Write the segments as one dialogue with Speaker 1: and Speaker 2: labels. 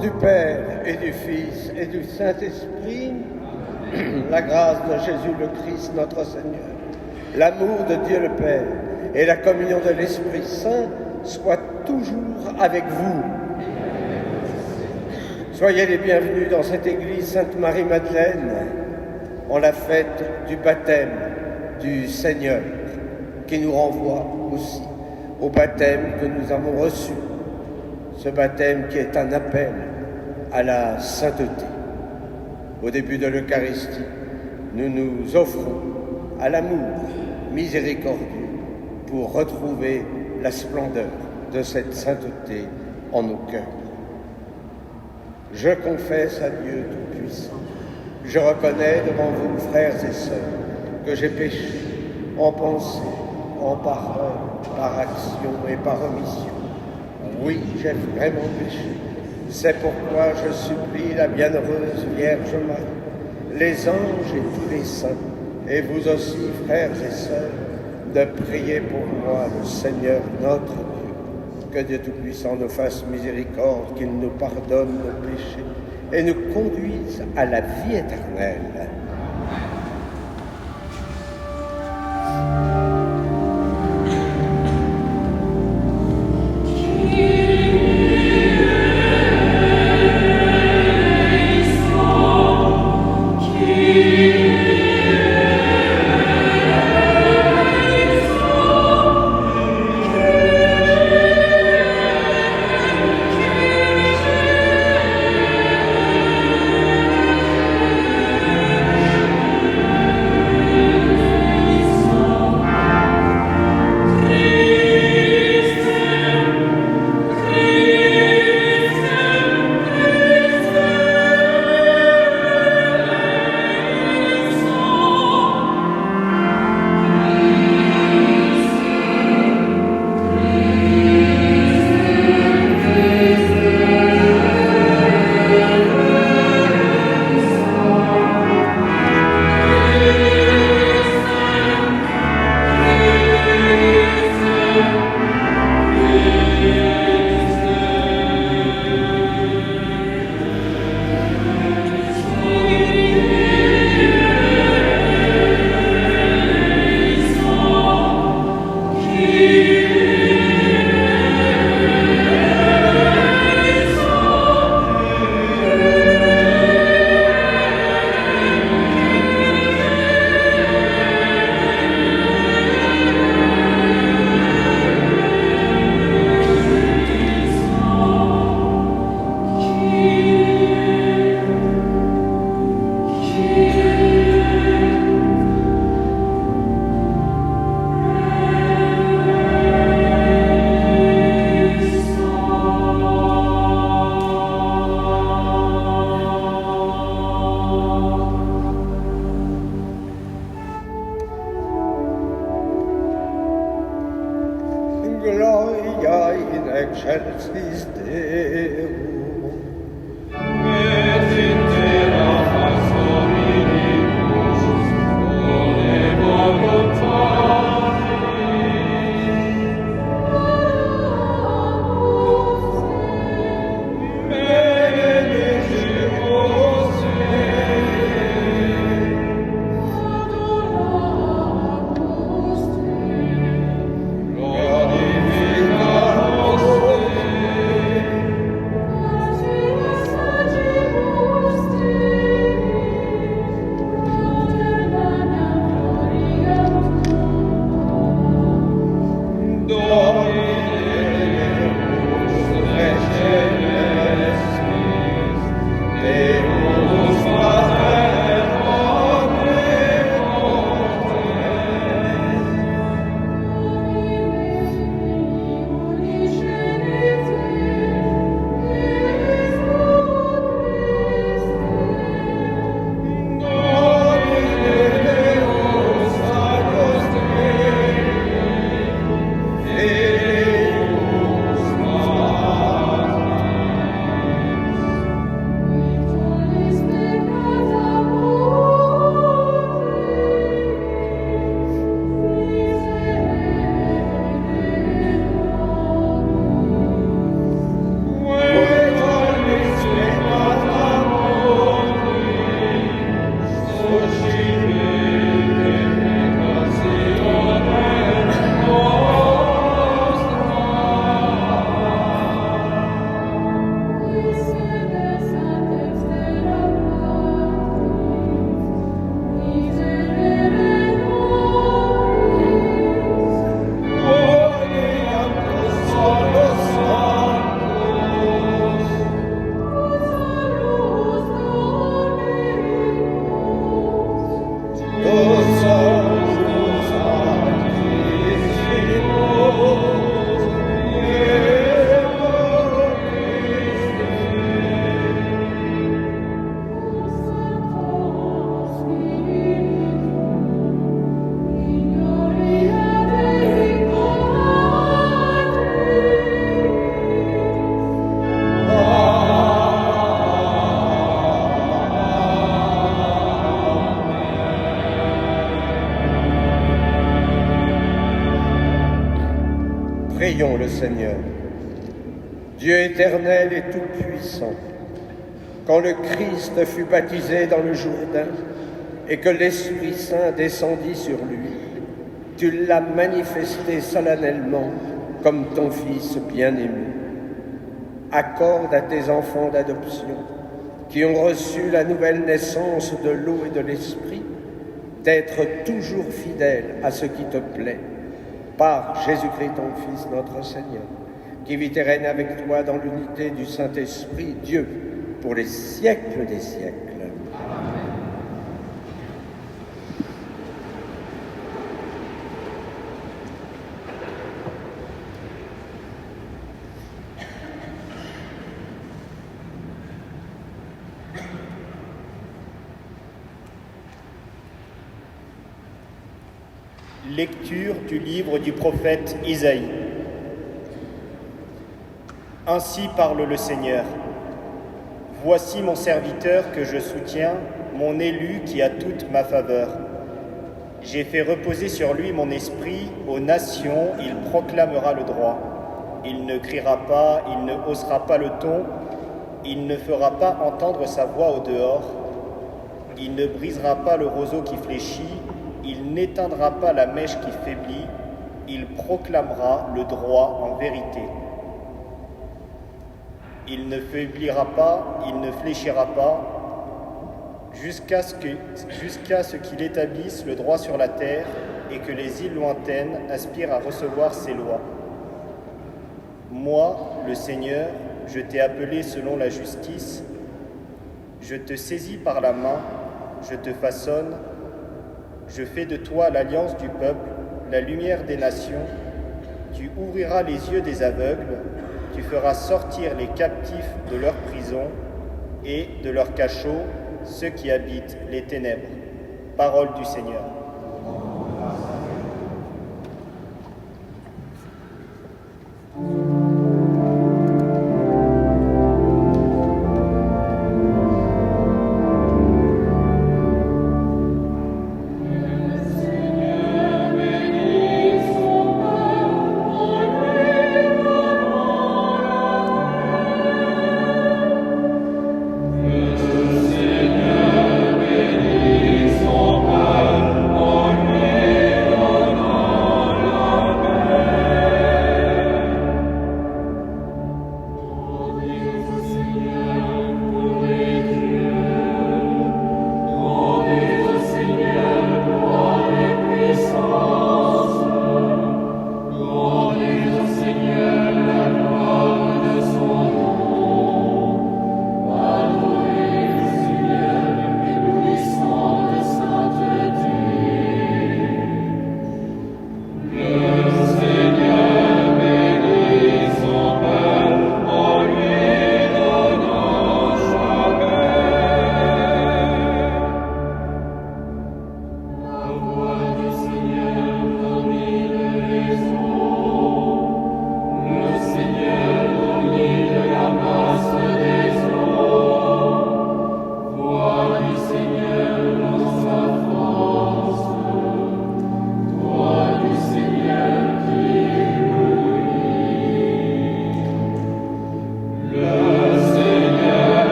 Speaker 1: du Père et du Fils et du Saint-Esprit, la grâce de Jésus le Christ notre Seigneur, l'amour de Dieu le Père et la communion de l'Esprit Saint soient toujours avec vous. Soyez les bienvenus dans cette église Sainte-Marie-Madeleine, en la fête du baptême du Seigneur, qui nous renvoie aussi au baptême que nous avons reçu, ce baptême qui est un appel à la sainteté. Au début de l'Eucharistie, nous nous offrons à l'amour miséricordieux pour retrouver la splendeur de cette sainteté en nos cœurs. Je confesse à Dieu Tout-Puissant, je reconnais devant vous, frères et sœurs, que j'ai péché en pensée, en parole, par action et par omission. Oui, j'ai vraiment péché. C'est pourquoi je supplie la bienheureuse Vierge Marie, les anges et tous les saints, et vous aussi, frères et sœurs, de prier pour moi, le Seigneur notre Dieu. Que Dieu Tout-Puissant nous fasse miséricorde, qu'il nous pardonne nos péchés et nous conduise à la vie éternelle. Gloria in excelsis Deo.
Speaker 2: Et in terra fas hominibus, volebo
Speaker 1: Prions le Seigneur. Dieu éternel et tout-puissant, quand le Christ fut baptisé dans le Jourdain et que l'Esprit Saint descendit sur lui, tu l'as manifesté solennellement comme ton Fils bien-aimé. Accorde à tes enfants d'adoption, qui ont reçu la nouvelle naissance de l'eau et de l'Esprit, d'être toujours fidèles à ce qui te plaît, par Jésus-Christ ton Fils, notre Seigneur, qui vit et règne avec toi dans l'unité du Saint-Esprit, Dieu, pour les siècles des siècles.
Speaker 3: Lecture du livre du prophète Isaïe. Ainsi parle le Seigneur. Voici mon serviteur que je soutiens, mon élu qui a toute ma faveur. J'ai fait reposer sur lui mon esprit, aux nations il proclamera le droit. Il ne criera pas, il ne haussera pas le ton, il ne fera pas entendre sa voix au dehors, il ne brisera pas le roseau qui fléchit, il n'éteindra pas la mèche qui faiblit, il proclamera le droit en vérité. Il ne faiblira pas, il ne fléchira pas, jusqu'à ce qu'il établisse le droit sur la terre et que les îles lointaines aspirent à recevoir ses lois. Moi, le Seigneur, je t'ai appelé selon la justice, je te saisis par la main, je te façonne, je fais de toi l'alliance du peuple, la lumière des nations. Tu ouvriras les yeux des aveugles, tu feras sortir les captifs de leur prison et de leur cachot ceux qui habitent les ténèbres. Parole du Seigneur.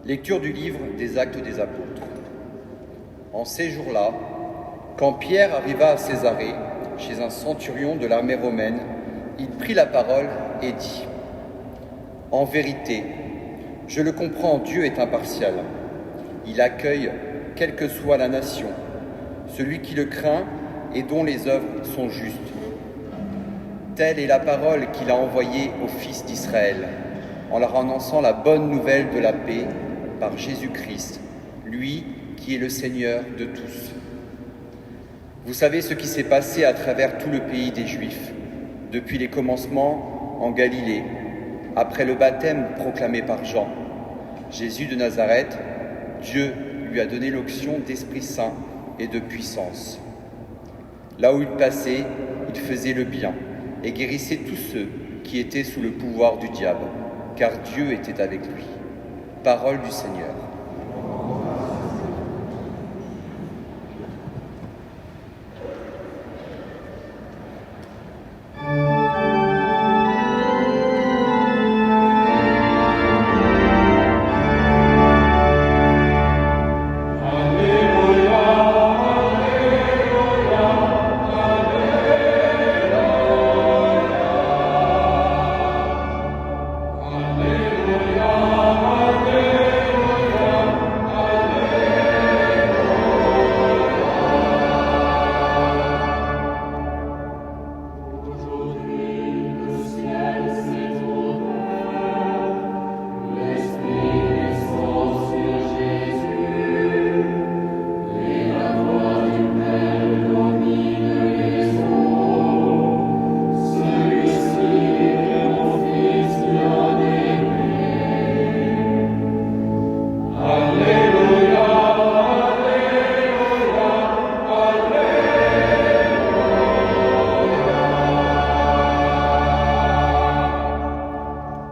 Speaker 4: Lecture du livre des Actes des Apôtres. En ces jours-là, quand Pierre arriva à Césarée, chez un centurion de l'armée romaine, il prit la parole et dit : « En vérité, je le comprends, Dieu est impartial. Il accueille, quelle que soit la nation. Celui qui le craint et dont les œuvres sont justes. Telle est la parole qu'il a envoyée aux fils d'Israël, en leur annonçant la bonne nouvelle de la paix par Jésus-Christ, lui qui est le Seigneur de tous. Vous savez ce qui s'est passé à travers tout le pays des Juifs, depuis les commencements en Galilée, après le baptême proclamé par Jean. Jésus de Nazareth, Dieu lui a donné l'onction d'Esprit Saint et de puissance. Là où il passait, il faisait le bien et guérissait tous ceux qui étaient sous le pouvoir du diable, car Dieu était avec lui. Parole du Seigneur.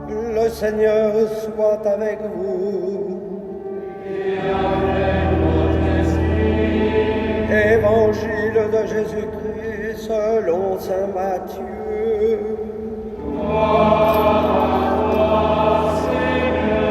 Speaker 1: Le Seigneur soit avec vous.
Speaker 2: Et avec votre esprit.
Speaker 1: Évangile de Jésus-Christ selon saint Matthieu.
Speaker 2: Gloire à toi, Seigneur.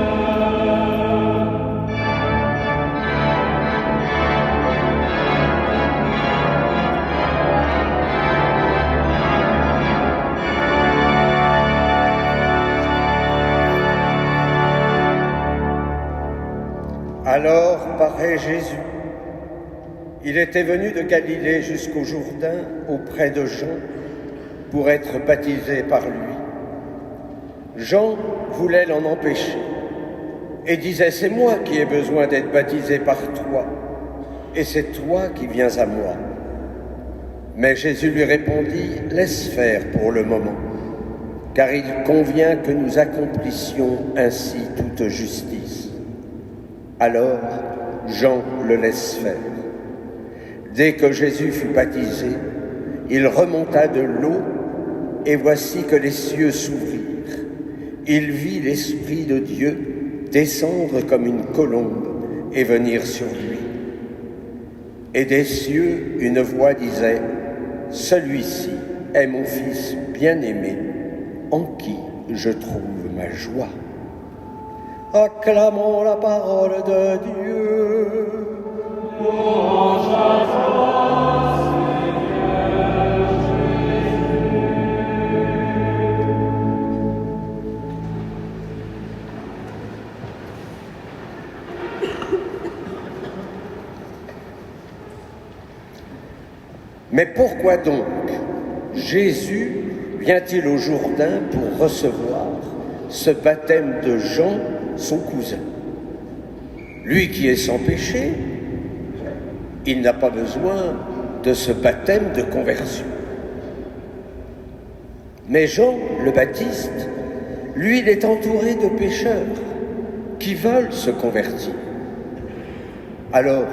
Speaker 1: Alors paraît Jésus. Il était venu de Galilée jusqu'au Jourdain, auprès de Jean, pour être baptisé par lui. Jean voulait l'en empêcher et disait « C'est moi qui ai besoin d'être baptisé par toi, et c'est toi qui viens à moi. » Mais Jésus lui répondit « Laisse faire pour le moment, car il convient que nous accomplissions ainsi toute justice. » Alors Jean le laisse faire. Dès que Jésus fut baptisé, il remonta de l'eau, et voici que les cieux s'ouvrirent. Il vit l'Esprit de Dieu descendre comme une colombe et venir sur lui. Et des cieux, une voix disait « Celui-ci est mon Fils bien-aimé, en qui je trouve ma joie. » Acclamons la parole de Dieu.
Speaker 2: Louange à toi, Seigneur Jésus.
Speaker 1: Mais pourquoi donc Jésus vient-il au Jourdain pour recevoir ce baptême de Jean, son cousin? Lui qui est sans péché, il n'a pas besoin de ce baptême de conversion. Mais Jean le Baptiste, lui, il est entouré de pécheurs qui veulent se convertir. Alors,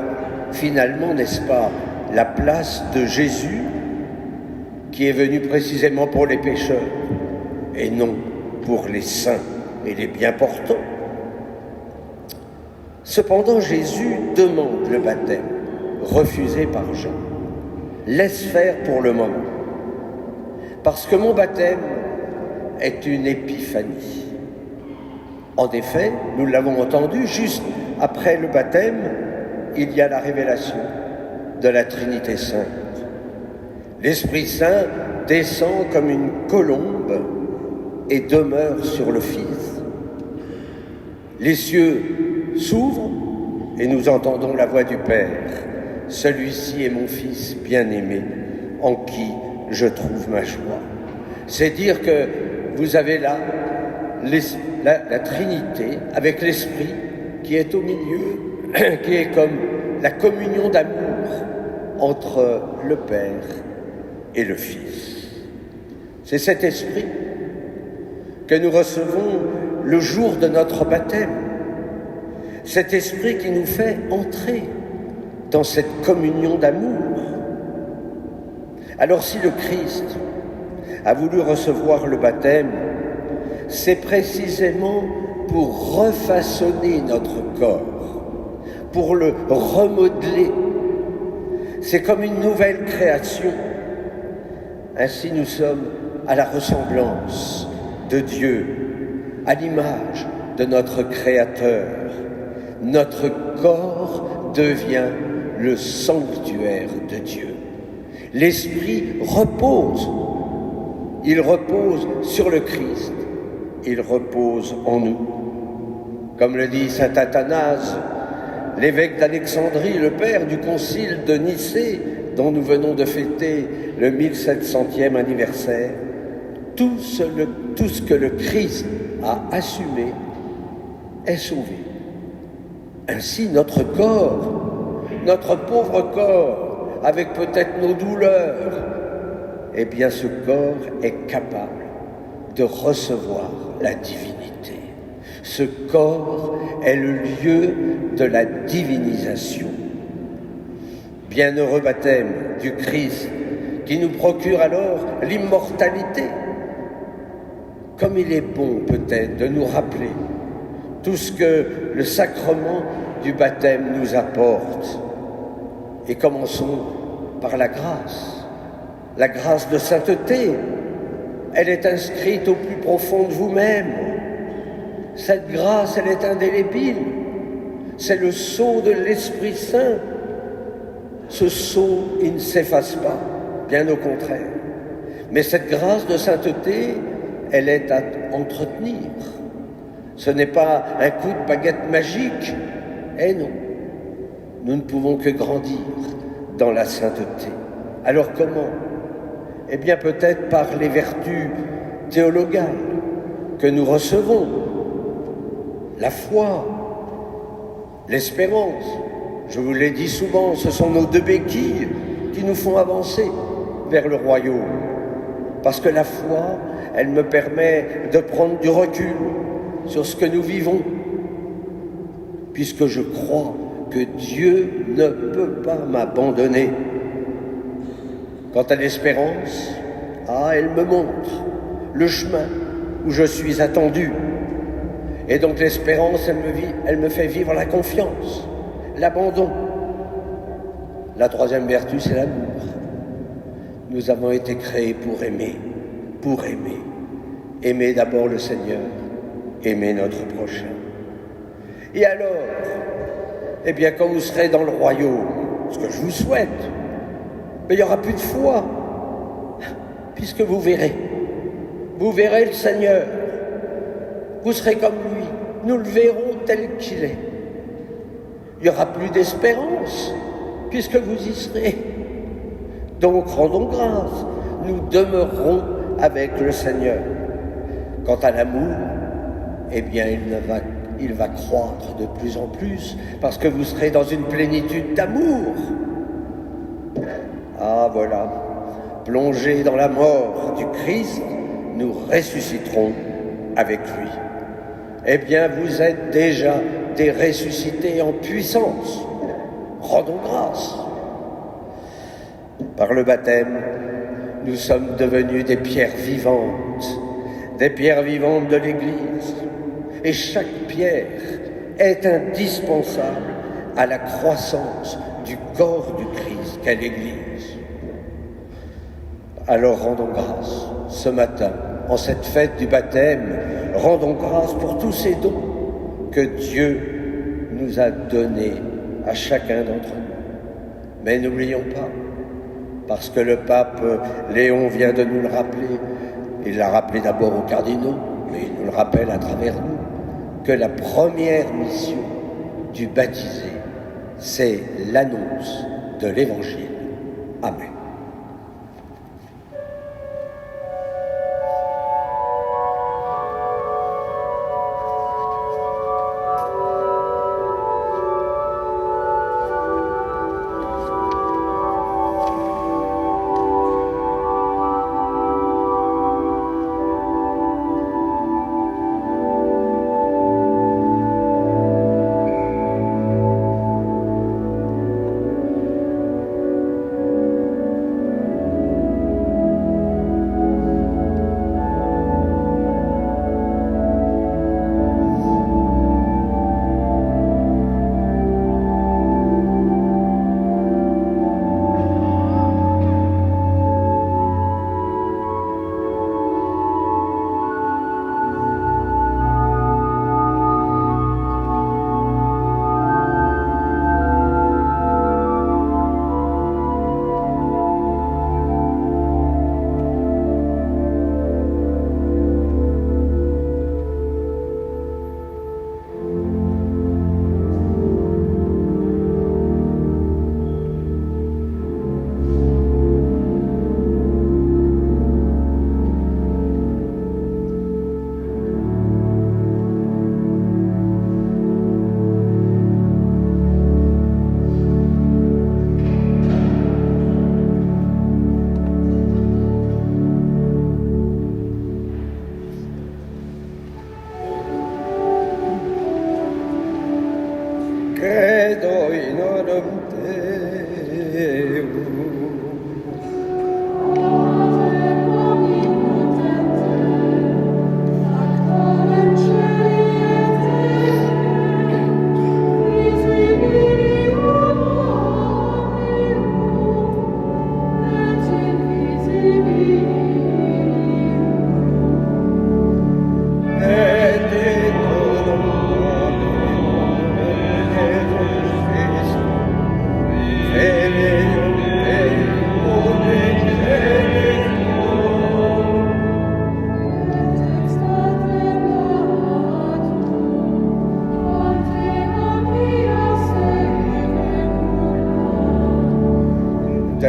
Speaker 1: finalement, n'est-ce pas la place de Jésus qui est venu précisément pour les pécheurs et non pour les saints et les bien portants? Cependant, Jésus demande le baptême, refusé par Jean. Laisse faire pour le moment, parce que mon baptême est une épiphanie. En effet, nous l'avons entendu, juste après le baptême, il y a la révélation de la Trinité Sainte. L'Esprit Saint descend comme une colombe et demeure sur le Fils. Les cieux s'ouvrent et nous entendons la voix du Père. Celui-ci est mon Fils bien-aimé, en qui je trouve ma joie. C'est dire que vous avez là la Trinité avec l'Esprit qui est au milieu, qui est comme la communion d'amour entre le Père et le Fils. C'est cet Esprit que nous recevons le jour de notre baptême, cet Esprit qui nous fait entrer dans cette communion d'amour. Alors si le Christ a voulu recevoir le baptême, c'est précisément pour refaçonner notre corps, pour le remodeler. C'est comme une nouvelle création. Ainsi nous sommes à la ressemblance de Dieu, à l'image de notre Créateur. Notre corps devient le sanctuaire de Dieu. L'Esprit repose. Il repose sur le Christ. Il repose en nous. Comme le dit saint Athanase, l'évêque d'Alexandrie, le père du concile de Nicée, dont nous venons de fêter le 1700e anniversaire, tout ce que le Christ a assumé est sauvé. Ainsi notre corps, notre pauvre corps, avec peut-être nos douleurs, eh bien ce corps est capable de recevoir la divinité. Ce corps est le lieu de la divinisation. Bienheureux baptême du Christ qui nous procure alors l'immortalité. Comme il est bon peut-être de nous rappeler tout ce que le sacrement du baptême nous apporte. Et commençons par la grâce de sainteté. Elle est inscrite au plus profond de vous-même. Cette grâce, elle est indélébile. C'est le sceau de l'Esprit Saint. Ce sceau, il ne s'efface pas, bien au contraire. Mais cette grâce de sainteté, elle est à entretenir. Ce n'est pas un coup de baguette magique. Eh non, nous ne pouvons que grandir dans la sainteté. Alors comment ? Eh bien peut-être par les vertus théologales que nous recevons. La foi, l'espérance. Je vous l'ai dit souvent, ce sont nos deux béquilles qui nous font avancer vers le royaume. Parce que la foi, elle me permet de prendre du recul sur ce que nous vivons, puisque je crois que Dieu ne peut pas m'abandonner. Quant à l'espérance, elle me montre le chemin où je suis attendu. Et donc l'espérance, elle me fait vivre la confiance, l'abandon. La troisième vertu, c'est l'amour. Nous avons été créés pour aimer. Aimer d'abord le Seigneur, aimer notre prochain. Et alors, eh bien, quand vous serez dans le royaume, ce que je vous souhaite, mais il n'y aura plus de foi, puisque vous verrez le Seigneur. Vous serez comme lui, nous le verrons tel qu'il est. Il n'y aura plus d'espérance, puisque vous y serez. Donc rendons grâce, nous demeurerons avec le Seigneur. Quant à l'amour, eh bien il va croître de plus en plus, parce que vous serez dans une plénitude d'amour. Voilà, plongés dans la mort du Christ, nous ressusciterons avec lui. Eh bien, vous êtes déjà des ressuscités en puissance. Rendons grâce. Par le baptême, nous sommes devenus des pierres vivantes de l'Église. Et chaque pierre est indispensable à la croissance du corps du Christ qu'est l'Église. Alors rendons grâce ce matin, en cette fête du baptême, rendons grâce pour tous ces dons que Dieu nous a donnés à chacun d'entre nous. Mais n'oublions pas, parce que le pape Léon vient de nous le rappeler, il l'a rappelé d'abord aux cardinaux, mais il nous le rappelle à travers nous, que la première mission du baptisé, c'est l'annonce de l'Évangile. Amen. credo in orum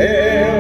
Speaker 1: Deum.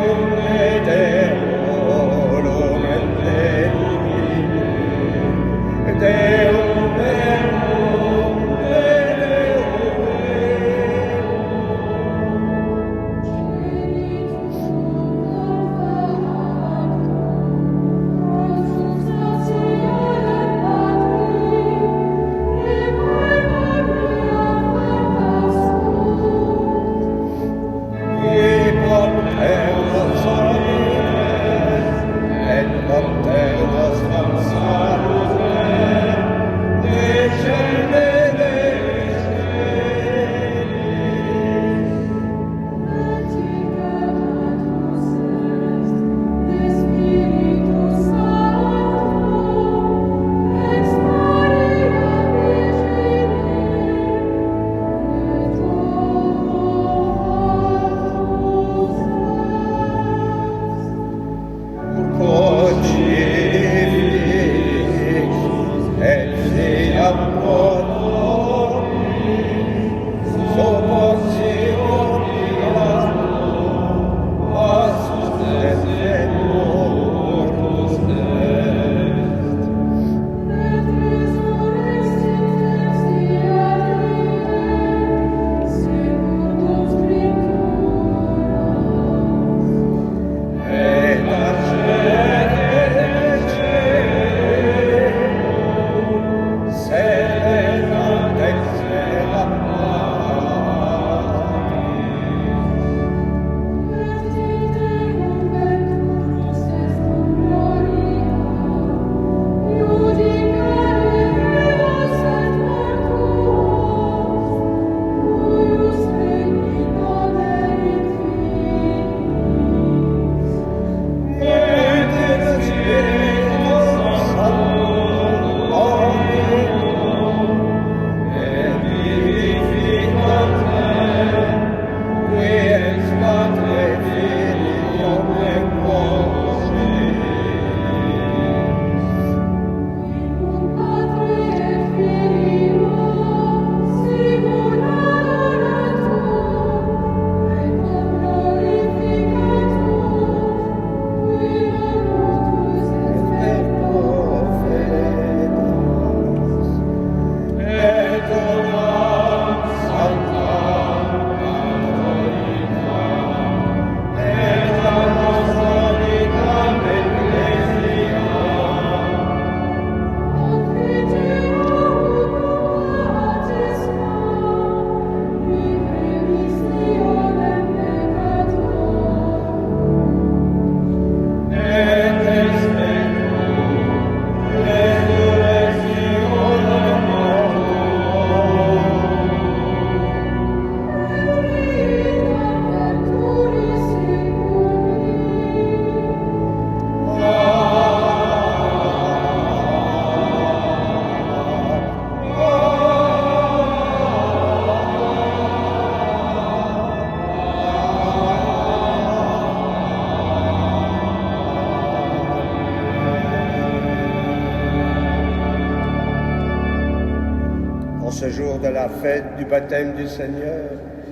Speaker 1: Ce jour de la fête du baptême du Seigneur,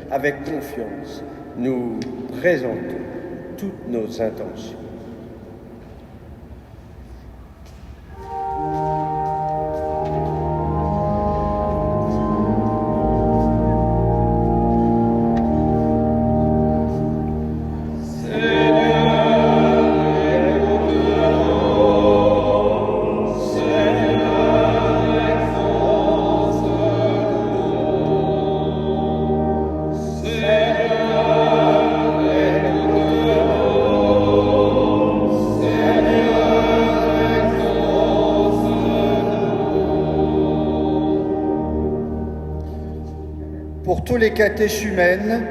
Speaker 1: avec confiance, nous présentons toutes nos intentions.
Speaker 5: pour tous les catéchumènes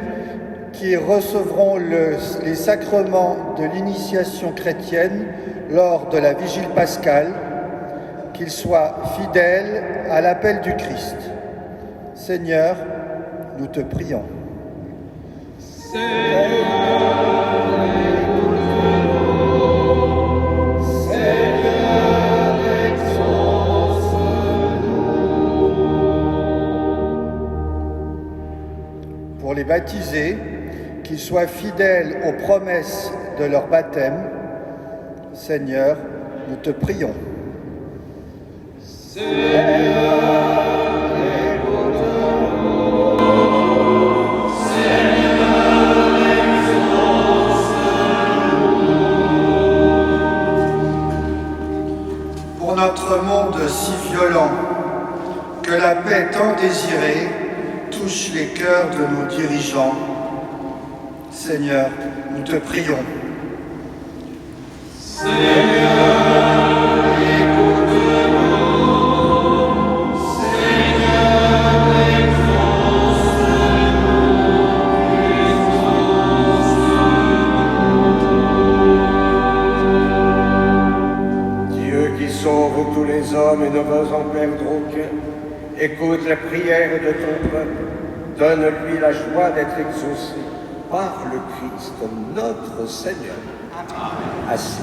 Speaker 5: qui recevront les sacrements de l'initiation chrétienne lors de la Vigile pascale, qu'ils soient fidèles à l'appel du Christ. Seigneur, nous te prions. Pour les baptisés, qu'ils soient fidèles aux promesses de leur baptême, Seigneur, nous te prions. Pour notre monde si violent, que la paix tant désirée touche les cœurs de nos dirigeants, Seigneur, nous te prions.
Speaker 1: Dieu qui sauve tous les hommes et ne veut en perdre aucun, écoute la prière de ton peuple, donne-lui la joie d'être exaucé par le Christ, notre Seigneur. Amen. Assis.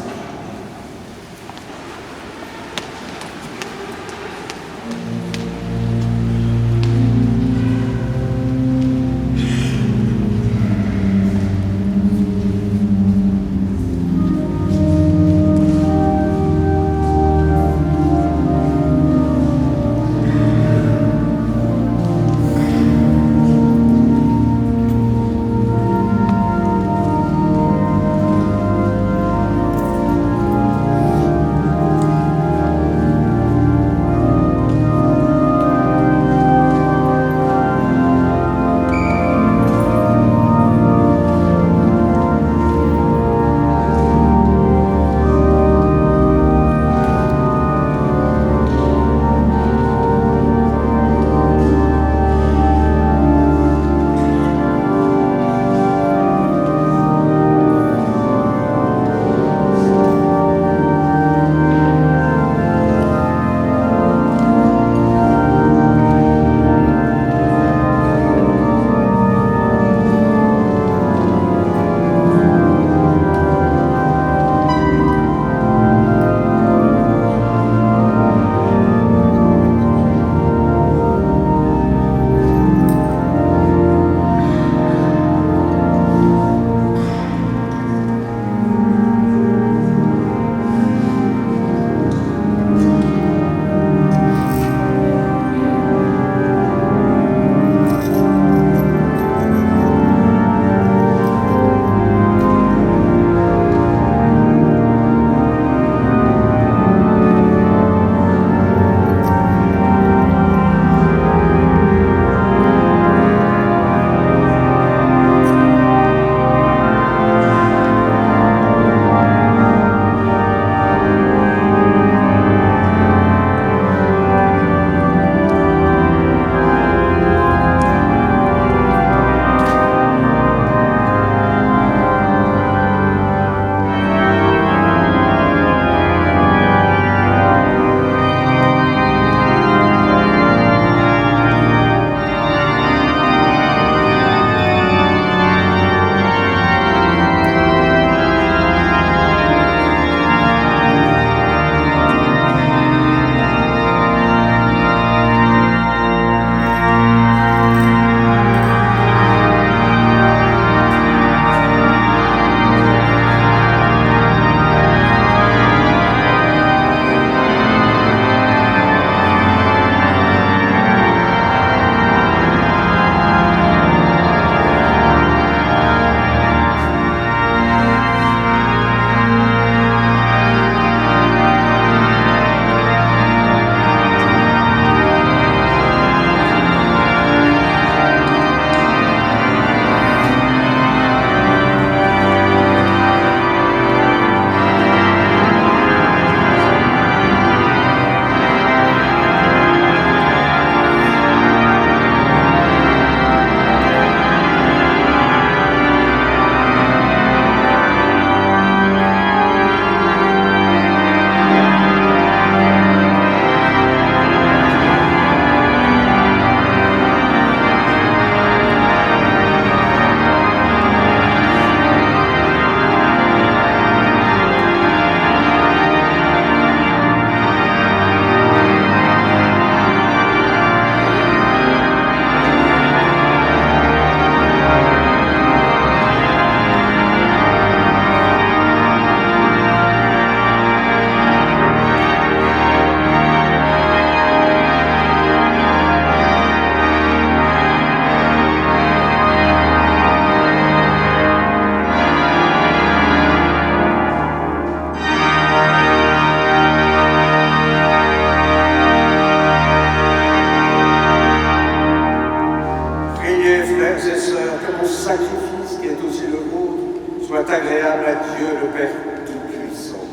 Speaker 1: sacrifice qui est aussi le vôtre soit agréable à Dieu le Père Tout-Puissant.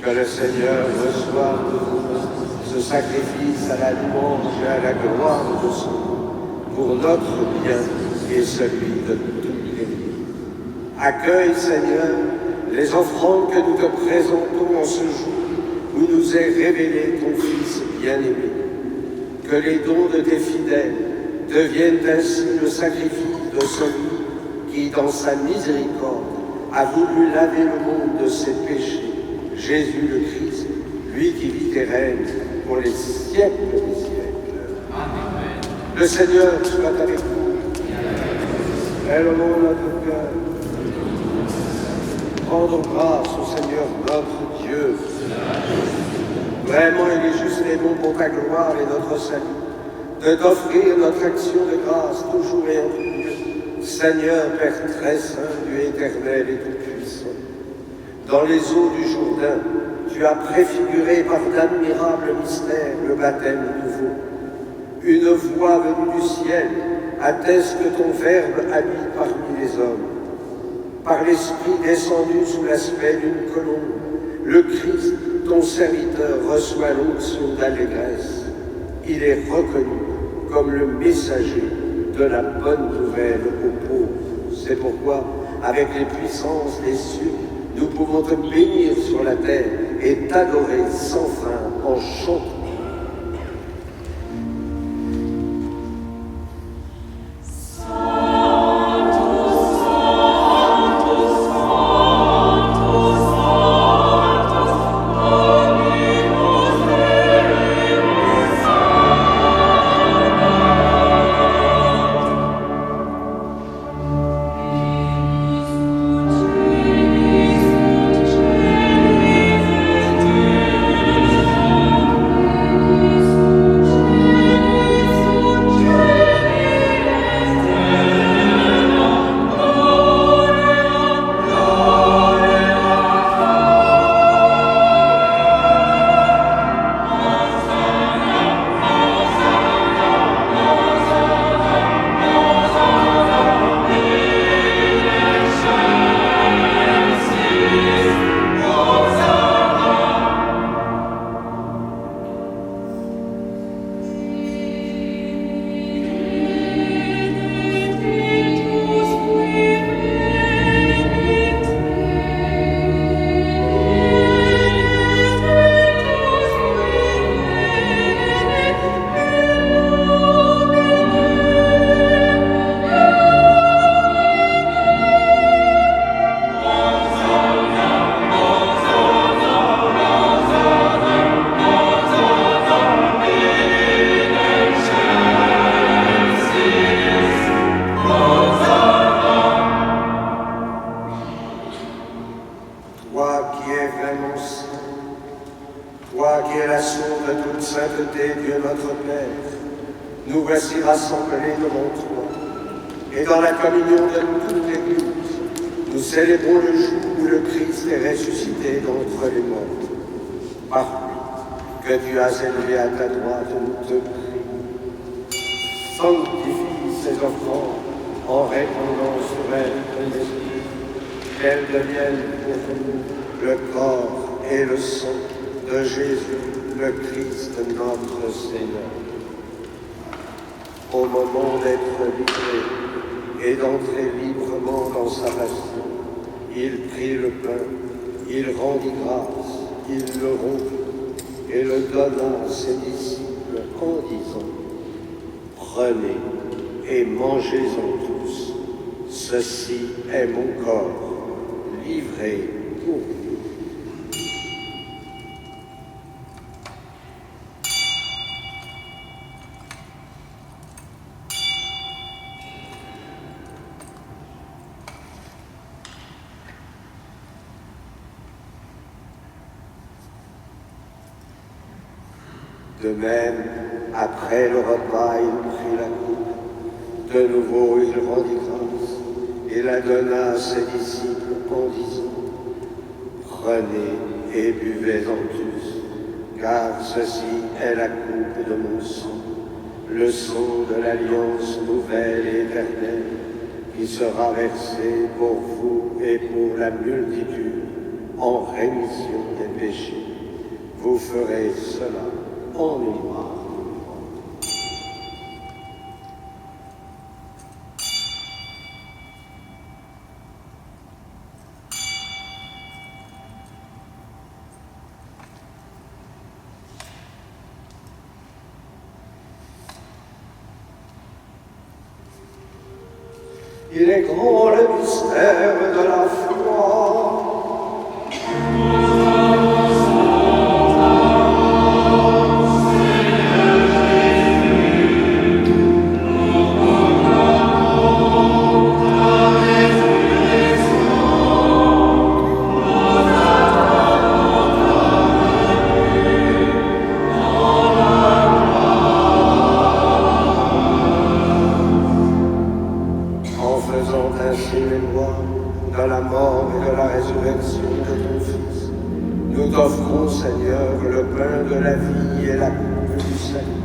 Speaker 1: Que le Seigneur reçoive de vous ce sacrifice à la louange et à la gloire de son nom, pour notre bien et celui de tous les vies. Accueille, Seigneur, les offrandes que nous te présentons en ce jour où nous est révélé ton Fils bien-aimé. Que les dons de tes fidèles deviennent ainsi le sacrifice de celui qui, dans sa miséricorde, a voulu laver le monde de ses péchés, Jésus le Christ, lui qui vit et règne pour les siècles des siècles. Amen. Le Seigneur soit avec vous. Élevons notre cœur. Rendons grâce au Seigneur notre Dieu. Vraiment, il est juste et bon pour ta gloire et notre salut de t'offrir notre action de grâce toujours et en tout lieu. Seigneur, Père très saint, Dieu éternel et tout-puissant, dans les eaux du Jourdain, tu as préfiguré par d'admirables mystères le baptême nouveau. Une voix venue du ciel atteste que ton Verbe habite parmi les hommes. Par l'Esprit descendu sous l'aspect d'une colombe, le Christ, ton serviteur, reçoit l'onction d'allégresse. Il est reconnu comme le messager de la bonne nouvelle aux pauvres. C'est pourquoi, avec les puissances des cieux, nous pouvons te bénir sur la terre et t'adorer sans fin en chantant. Rassemblés devant toi, et dans la communion de toute l'Église, nous célébrons le jour où le Christ est ressuscité d'entre les morts. Par lui, que tu as élevé à ta droite, nous te prions. Sanctifie ces offrandes en répandant sur elles ton esprit, qu'elles deviennent pour nous le corps et le sang de Jésus, le Christ, notre Seigneur. Au moment d'être livré et d'entrer librement dans sa passion, il prit le pain, il rendit grâce, il le rompit et le donna à ses disciples en disant : Prenez et mangez-en tous, ceci est mon corps, livré pour vous. De même, après le repas, il prit la coupe. De nouveau, il rendit grâce et la donna à ses disciples en disant : Prenez et buvez-en tous, car ceci est la coupe de mon sang, le sang de l'alliance nouvelle et éternelle, qui sera versé pour vous et pour la multitude en rémission des péchés. Vous ferez cela en mémoire. Il est grand le mystère de la foi. Ainsi mémoire de la mort et de la résurrection de ton Fils. Nous t'offrons, Seigneur, le pain de la vie et la coupe du salut.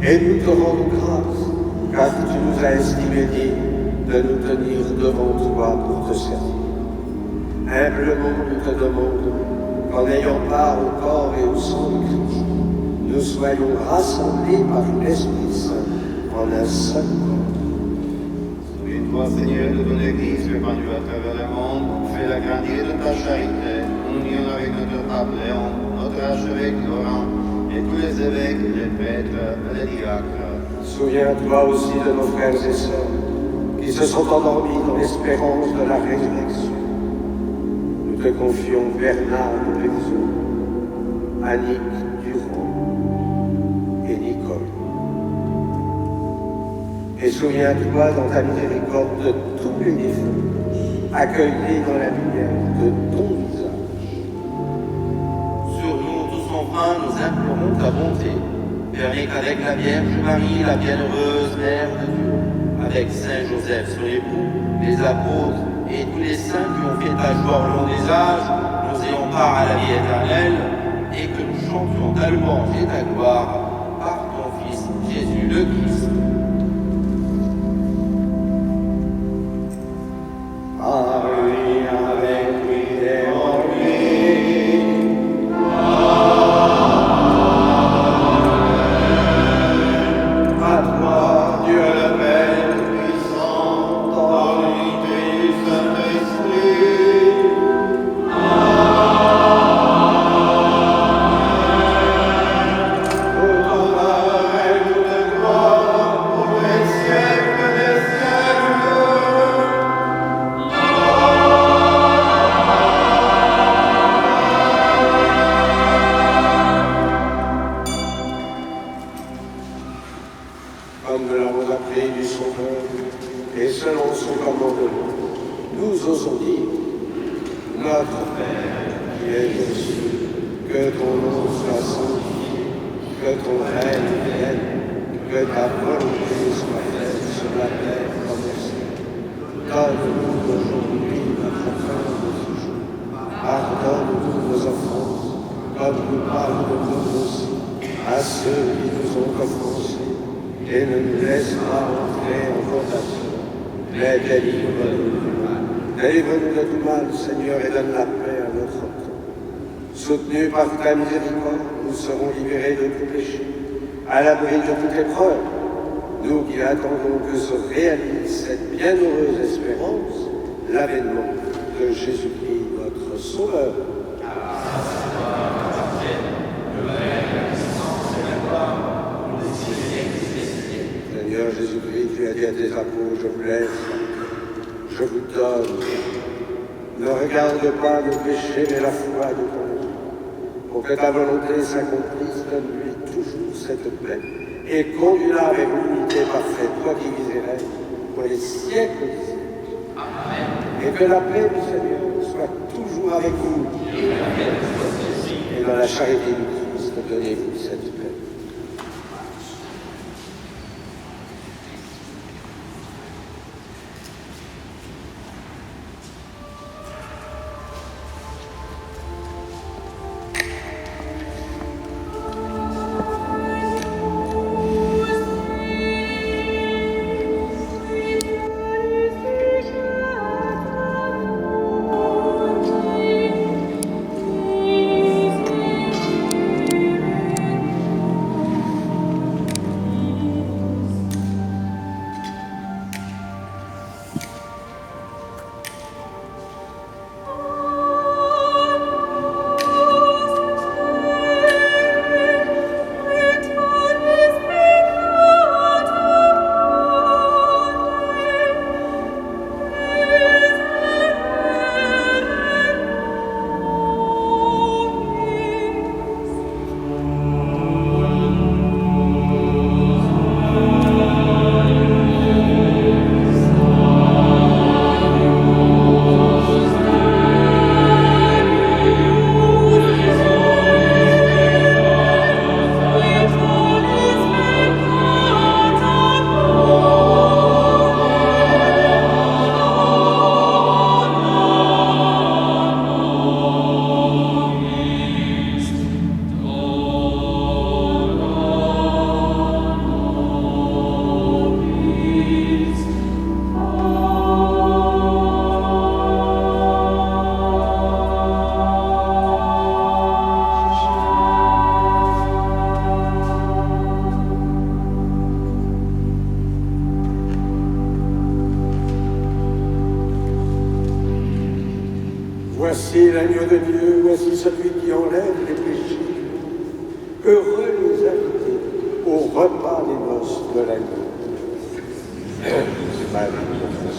Speaker 1: Et nous te rendons grâce, car tu nous as estimés dignes de nous tenir devant toi pour te servir. Humblement, nous te demandons qu'en ayant part au corps et au sang de Christ, nous soyons rassemblés par l'Esprit Saint en un seul corps.
Speaker 6: Toi, Seigneur, de ton Église répandue à travers le monde, fais-la grandir de ta charité, en union avec notre pape Léon, notre archevêque Laurent, et tous les évêques, les prêtres et les diacres.
Speaker 1: Souviens-toi aussi de nos frères et sœurs qui se sont endormis dans l'espérance de la résurrection. Nous te confions Bernard de Pexo, Annick Durand et Nicole. Et souviens-toi dans ta miséricorde de tous les défunts, accueillis dans la lumière de ton visage.
Speaker 7: Sur nous, tous enfants, nous implorons ta bonté. Permets qu'avec la Vierge Marie, la bienheureuse Mère de Dieu, avec Saint Joseph son époux, les apôtres et tous les saints qui ont fait ta joie au long des âges, nous ayons part à la vie éternelle et que nous chantions ta louange et ta gloire par ton Fils Jésus le Christ.
Speaker 1: À lui, avec lui et en lui. À toi, Dieu le Père puissant, dans l'unité du Saint-Esprit. Tout honneur et toute gloire pour les siècles des siècles. Comme nous l'avons appris du Sauveur, et selon son commandement, nous osons dire, Notre Père qui es aux cieux, que ton nom soit sanctifié, que ton règne vienne, que ta volonté soit faite sur la terre comme au ciel. Donne-nous aujourd'hui notre pain de ce jour. Pardonne-nous nos offenses, comme nous pardonnons aussi à ceux qui nous ont offensés. Et ne nous laisse pas entrer en tentation, mais délivre-nous du mal. Délivre-nous de tout mal, Seigneur, et donne la paix à notre temps. Soutenus par ta miséricorde, nous serons libérés de tout péché, à l'abri de toute épreuve. Nous qui attendons que se réalise cette bienheureuse espérance, l'avènement de Jésus-Christ, notre Sauveur. Seigneur Jésus-Christ, tu as dit à tes apôtres, je vous laisse, je vous donne. Ne regarde pas nos péchés, mais la foi de ton Dieu. Pour que ta volonté s'accomplisse, donne-lui toujours cette paix. Et conduis-la avec l'unité parfaite, toi qui vis et règnes pour les siècles des siècles. Amen. Et que la paix du Seigneur soit toujours avec vous. Et dans la charité du Christ, donnez-vous cette paix.
Speaker 8: Voici l'agneau de Dieu, voici celui qui enlève les péchés. Heureux les invités au repas des noces de l'agneau. C'est ma vie pour vous.